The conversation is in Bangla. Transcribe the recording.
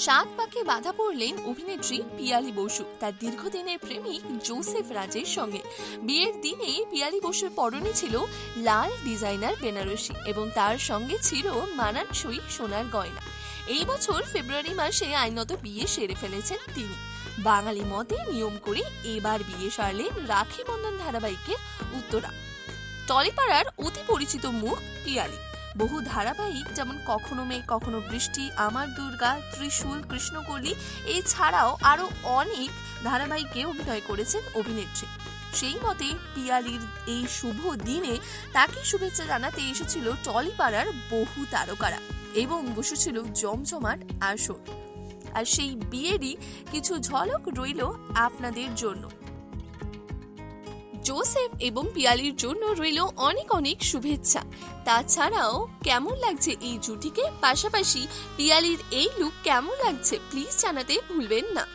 সাত পাকে বাধা পড়লেন অভিনেত্রী পিয়ালি বসু তার দীর্ঘদিনের প্রেমিক জোসেফ রাজের সঙ্গে। বিয়ের দিনে পিয়ালি বসুর পরনে ছিল লাল ডিজাইনার বেনারসি এবং তার সঙ্গে ছিল মানানসই সোনার গয়না। এই বছর ফেব্রুয়ারি মাসে আইনত বিয়ে সেরে ফেলেছেন তিনি। বাঙালি মতে নিয়ম করে এবার বিয়ে সারলেন রাখি বন্ধন ধারাবাহিকের উত্তরা। টলিপাড়ার অতি পরিচিত মুখ পিয়ালি। বহু ধারাবাহিক যেমন কখনো মেঘ কখনো বৃষ্টি, আমার দুর্গা, ত্রিশূল, কৃষ্ণকলি এছাড়াও আরো অনেক ধারাবাহিকে অভিনয় করেছেন অভিনেত্রী। সেই মতে পিয়ালির এই শুভ দিনে তাকে শুভেচ্ছা জানাতে এসেছিল টলিপাড়ার বহু তারকারা এবং বসেছিল জমজমাট আসর। আর সেই বিয়েরই কিছু ঝলক রইল আপনাদের জন্য। জোসেফ এবং পিয়ালির জন্য রইল অনেক অনেক শুভেচ্ছা। তাছাড়াও কেমন লাগছে এই জুটিকে, পাশাপাশি পিয়ালির এই লুক কেমন লাগছে প্লিজ জানাতে ভুলবেন না।